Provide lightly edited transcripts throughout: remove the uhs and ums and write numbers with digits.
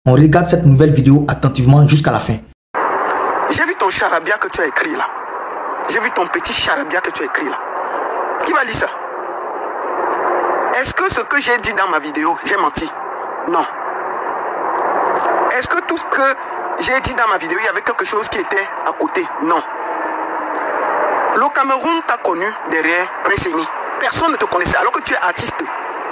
On regarde cette nouvelle vidéo attentivement jusqu'à la fin. J'ai vu ton charabia que tu as écrit là. J'ai vu ton petit charabia que tu as écrit là. Qui va lire ça? Est-ce que ce que j'ai dit dans ma vidéo, j'ai menti? Non. Est-ce que tout ce que j'ai dit dans ma vidéo, il y avait quelque chose qui était à côté? Non. Le Cameroun t'a connu derrière Prince Emmy. Personne ne te connaissait alors que tu es artiste.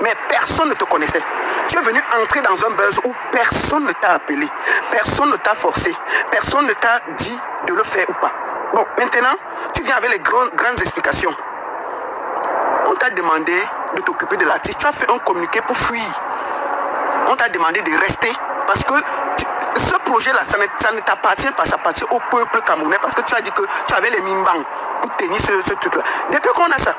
Mais personne ne te connaissait. Tu es venu entrer dans un buzz où personne ne t'a appelé. Personne ne t'a forcé. Personne ne t'a dit de le faire ou pas. Bon, maintenant, tu viens avec les grandes explications. On t'a demandé de t'occuper de l'artiste. Tu as fait un communiqué pour fuir. On t'a demandé de rester parce que ce projet-là, ça ne t'appartient pas, ça appartient au peuple camerounais parce que tu as dit que tu avais les mimbang pour tenir ce truc-là. Depuis qu'on a ça,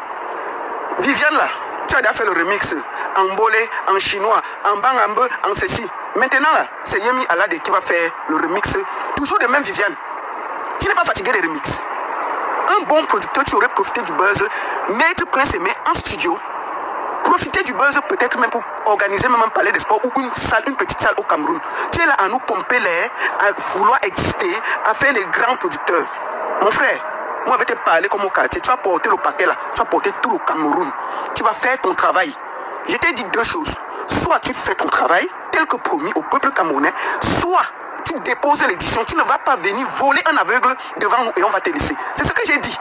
Viviane là, tu as déjà fait le remix en bolé, en chinois, en bangambe, en ceci. Maintenant là, c'est Yemi Alade qui va faire le remix, toujours de même Viviane. Tu n'es pas fatigué des remix. Un bon producteur, tu aurais profité du buzz, mettre Prince Emmy en studio, profiter du buzz peut-être même pour organiser même un palais de sport ou une petite salle au Cameroun. Tu es là à nous pomper l'air, à vouloir exister, à faire les grands producteurs. Mon frère, moi je vais te parler comme au quartier, tu vas porter le paquet là, tu vas porter tout le Cameroun. Tu vas faire ton travail. Je t'ai dit deux choses. Soit tu fais ton travail, tel que promis au peuple camerounais, soit tu déposes l'édition, tu ne vas pas venir voler un aveugle devant nous et on va te laisser. C'est ce que j'ai dit.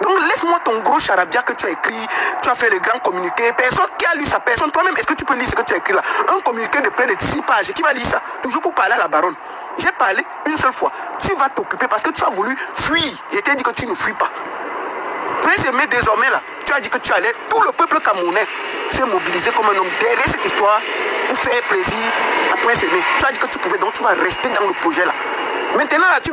Donc laisse-moi ton gros charabia que tu as écrit, tu as fait le grand communiqué, personne qui a lu ça, personne, toi-même, est-ce que tu peux lire ce que tu as écrit là? Un communiqué de près de 6 pages, qui va lire ça? Toujours pour parler à la baronne. J'ai parlé une seule fois. Tu vas t'occuper parce que tu as voulu fuir. Je t'ai dit que tu ne fuis pas. Prince Emmy, désormais là, tu as dit que tu allais, tout le peuple camerounais s'est mobilisé comme un homme derrière cette histoire pour faire plaisir à Prince Emmy. Tu as dit que tu pouvais, donc tu vas rester dans le projet là. Maintenant là, tu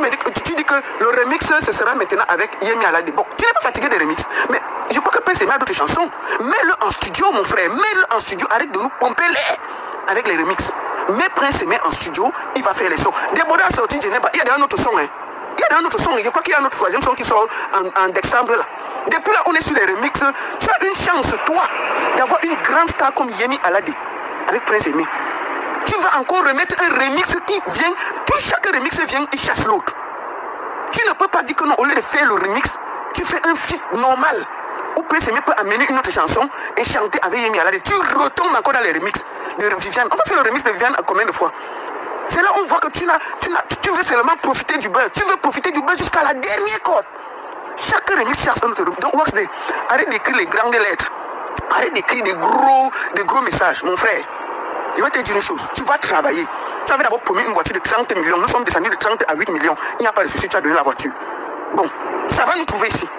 dis que le remix ce sera maintenant avec Yemi Alade. Bon, tu n'es pas fatigué des remix, mais je crois que Prince Emmy a d'autres chansons. Mets-le en studio mon frère, mets-le en studio, arrête de nous pomper l'air avec les remix. Mets Prince Emmy en studio, il va faire les sons. Déborda a sorti Geneva, il y a un autre son hein. Il y a un autre son, je crois qu'il y a un autre troisième son qui sort en décembre là. Depuis là, on est sur les remixes. Tu as une chance, toi, d'avoir une grande star comme Yemi Alade avec Prince Emmy. Tu vas encore remettre un remix qui vient, chaque remix vient, il chasse l'autre. Tu ne peux pas dire que non, au lieu de faire le remix, tu fais un feat normal. Où Prince Emmy peut amener une autre chanson et chanter avec Yemi Alade. Tu retombes encore dans les remixes de Viviane. On va faire le remix de Viviane combien de fois? C'est là où on voit que tu veux seulement profiter du buzz. Tu veux profiter du buzz jusqu'à la dernière corde. Chaque remix cherche un autre remix. Donc, arrête d'écrire les grandes lettres. Arrête d'écrire des gros messages, mon frère. Je vais te dire une chose. Tu vas travailler. Tu avais d'abord promis une voiture de 30 millions. Nous sommes descendus de 30 à 8 millions. Il n'y a pas de souci, tu as donné la voiture. Bon, ça va nous trouver ici.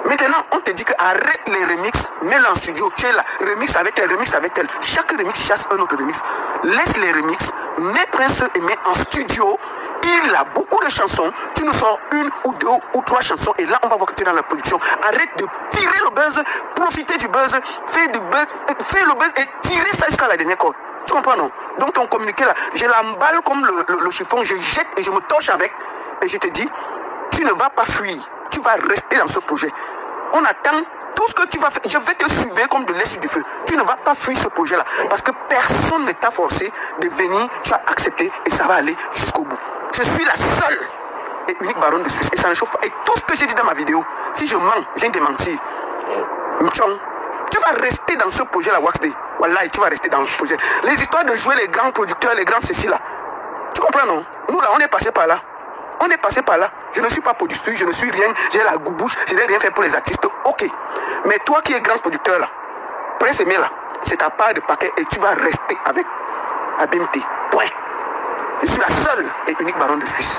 Maintenant, on te dit que arrête les remixes, mets-le en studio. Tu es là, remix avec tel, remix avec tel. Chaque remix chasse un autre remix. Laisse les remixes, mets Prince Emmy en studio. Il a beaucoup de chansons. Tu nous sors une ou deux ou trois chansons et là, on va voir que tu es dans la production. Arrête de tirer le buzz, profiter du buzz, fais le buzz et tirer ça jusqu'à la dernière corde. Tu comprends, non? Donc, ton communiqué là, je l'emballe comme le chiffon, je jette et je me torche avec. Et je te dis, tu ne vas pas fuir. Tu vas rester dans ce projet. On attend tout ce que tu vas faire. Je vais te suivre comme de l'est du feu. Tu ne vas pas fuir ce projet-là. Parce que personne ne t'a forcé de venir. Tu as accepté et ça va aller jusqu'au bout. Je suis la seule et unique baronne de Suisse. Et ça ne chauffe pas. Et tout ce que j'ai dit dans ma vidéo, si je mens, je viens de mentir. Mchong, tu vas rester dans ce projet-là, Waxday. Voilà, tu vas rester dans ce projet. Les histoires de jouer les grands producteurs, les grands ceci là. Tu comprends, non? Nous là, on est passé par là. On est passé par là. Je ne suis pas producteur, je ne suis rien. J'ai la bouche, je n'ai rien fait pour les artistes. Ok. Mais toi qui es grand producteur là, Prince Emmy là, c'est ta part de paquet et tu vas rester avec Abimté. Point. Je suis la seule et unique baronne de Suisse.